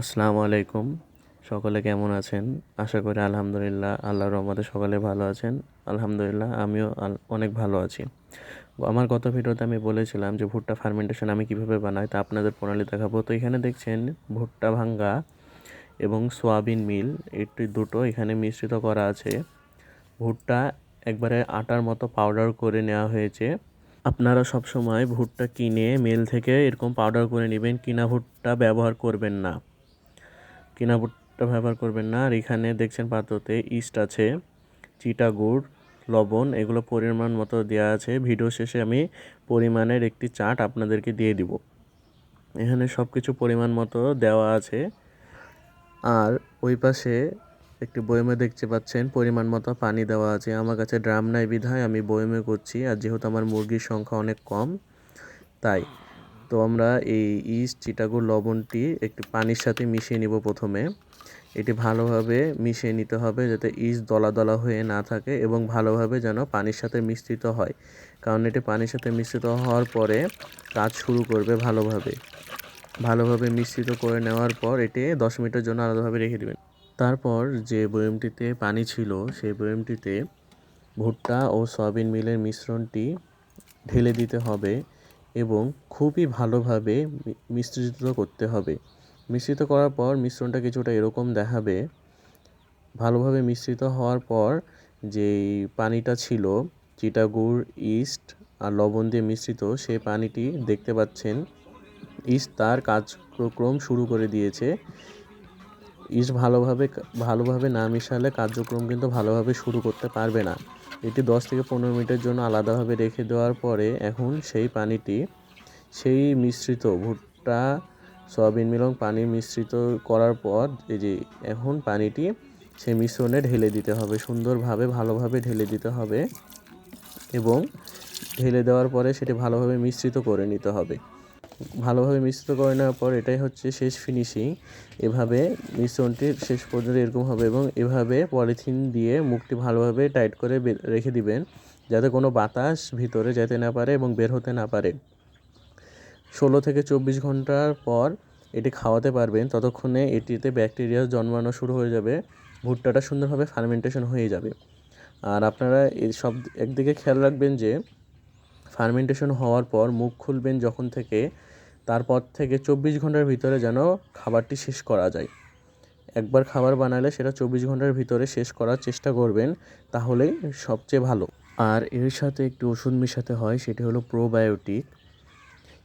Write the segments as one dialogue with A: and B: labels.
A: আসসালামু আলাইকুম। সকলে কেমন আছেন? আশা করি আলহামদুলিল্লাহ আল্লাহর রহমতে সকলে ভালো আছেন। আলহামদুলিল্লাহ আমিও অনেক ভালো আছি। আমার গত ভিডিওতে আমি বলেছিলাম যে ভুট্টা ফার্মেন্টেশন আমি কিভাবে বানাই তা আপনাদের প্রণালী দেখাবো। তো এখানে দেখছেন ভুট্টা ভাঙ্গা এবং সোয়াবিন মিল এটি দুটো এখানে মিশ্রিত করা আছে। ভুট্টা একবারে আটার মতো পাউডার করে নেওয়া হয়েছে। আপনারা সবসময় ভুট্টা কিনে মিল থেকে এরকম পাউডার করে নেবেন, কিনা ভুট্টা ব্যবহার করবেন না। কিনা ভুট্টা ব্যবহার করবেন না। আর এখানে দেখছেন পাত্রতে ইস্ট আছে, চিটা গুড়, লবণ, এগুলো পরিমাণ মতো দেওয়া আছে। ভিডিও শেষে আমি পরিমাণের একটি চার্ট আপনাদেরকে দিয়ে দিব। এখানে সব কিছু পরিমাণ মতো দেওয়া আছে। আর ওই পাশে একটি বয়মে দেখতে পাচ্ছেন পরিমাণ মতো পানি দেওয়া আছে। আমার কাছে ড্রাম নাই বিধায় আমি বয়মে করছি, আর যেহেতু আমার মুরগির সংখ্যা অনেক কম তাই। তো আমরা এই ইস্ট, চিটাগুড়, লবণটি একটু পানির সাথে মিশিয়ে নিব প্রথমে। এটি ভালোভাবে মিশিয়ে নিতে হবে যাতে ইস্ট দলা দলা হয়ে না থাকে এবং ভালোভাবে যেন পানির সাথে মিশ্রিত হয়, কারণ এটি পানির সাথে মিশ্রিত হওয়ার পরে কাজ শুরু করবে। ভালোভাবে মিশ্রিত করে নেওয়ার পর এটি 10 মিনিটের জন্য আলাদাভাবে রেখে দেবেন। তারপর যে বয়মটিতে পানি ছিল সেই বয়মটিতে ভুট্টা ও সয়াবিন মিলের মিশ্রণটি ঢেলে দিতে হবে এবং খুবই ভালোভাবে মিশ্রিত করতে হবে। মিশ্রিত করার পর মিশ্রণটা কিছুটা এরকম দেখাবে। ভালোভাবে মিশ্রিত হওয়ার পর যেই পানিটা ছিল চিটাগুড়, ইস্ট আর লবণ দিয়ে মিশ্রিত, সেই পানিটি দেখতে পাচ্ছেন ইস্ট তার কার্যক্রম শুরু করে দিয়েছে। ইস্ট ভালোভাবে না মিশালে কার্যক্রম কিন্তু ভালোভাবে শুরু করতে পারবে না। এটি 10 থেকে 15 মিনিটের জন্য আলাদাভাবে রেখে দেওয়ার পরে এখন সেই পানিটি সেই মিশ্রিত ভুট্টা, সয়াবিন মিল এবং পানি মিশ্রিত করার পর এই যে এখন পানিটি সেই মিশ্রণে ঢেলে দিতে হবে। সুন্দরভাবে ভালোভাবে ঢেলে দিতে হবে এবং ঢেলে দেওয়ার পরে সেটি ভালোভাবে মিশ্রিত করে নিতে হবে। ভালোভাবে মিশ্রিত করে নেওয়ার পর এটাই হচ্ছে শেষ ফিনিশিং। এভাবে মিশ্রণটি শেষ পর্যন্ত এরকম হবে এবং এভাবে পলিথিন দিয়ে মুখটি ভালোভাবে টাইট করে রেখে দিবেন যাতে কোনো বাতাস ভিতরে যেতে না পারে এবং বের হতে না পারে। 16 থেকে 24 ঘন্টার পর এটি খাওয়াতে পারবেন। ততক্ষণে এটিতে ব্যাকটেরিয়া জন্মানো শুরু হয়ে যাবে, ভুট্টাটা সুন্দরভাবে ফার্মেন্টেশন হয়ে যাবে। আর আপনারা এই সব একদিকে খেয়াল রাখবেন যে ফার্মেন্টেশন হওয়ার পর মুখ খুলবেন যখন থেকে, তারপর থেকে 24 ঘন্টার ভিতরে যেন খাবারটি শেষ করা যায়। একবার খাবার বানালে সেটা 24 ঘন্টার ভিতরে শেষ করার চেষ্টা করবেন, তাহলেই সবচেয়ে ভালো। আর এর সাথে একটি ওষুধ মেশাতে হয়, সেটি হলো প্রোবায়োটিক।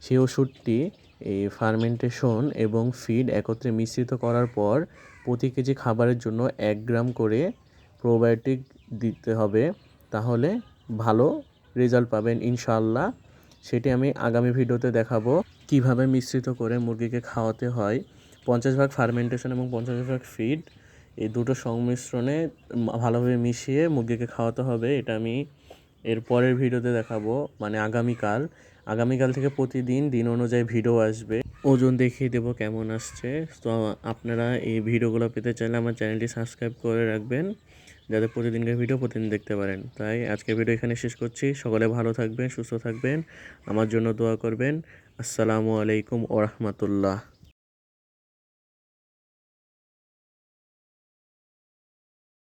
A: সেই ওষুধটি এই ফার্মেন্টেশন এবং ফিড একত্রে মিশ্রিত করার পর প্রতি কেজি খাবারের জন্য 1 গ্রাম করে প্রোবায়োটিক দিতে হবে, তাহলে ভালো রেজাল্ট পাবেন ইনশাআল্লাহ। সেটি আমি আগামী ভিডিওতে দেখাবো কিভাবে মিশ্রিত করে মুরগিকে খাওয়াতে হয়। 50% ফার্মেন্টেশন এবং 50% ফিড, এই দুটো সংমিশ্রণে ভালোভাবে মিশিয়ে মুরগিকে খাওয়াতে হবে। এটা আমি এর পরের ভিডিওতে দেখাবো, মানে আগামীকাল থেকে প্রতিদিন দিন অনুযায়ী ভিডিও আসবে, ওজন দেখিয়ে দেবো কেমন আসছে। তো আপনারা এই ভিডিওগুলো পেতে চাইলে আমার চ্যানেলটি সাবস্ক্রাইব করে রাখবেন যাতে প্রতিদিনকার ভিডিও প্রতিদিন দেখতে পারেন। তাই আজকের ভিডিও এখানে শেষ করছি। সকলে ভালো থাকবেন, সুস্থ থাকবেন, আমার জন্য দোয়া করবেন। আসসালামু আলাইকুম ওয়া রাহমাতুল্লাহ।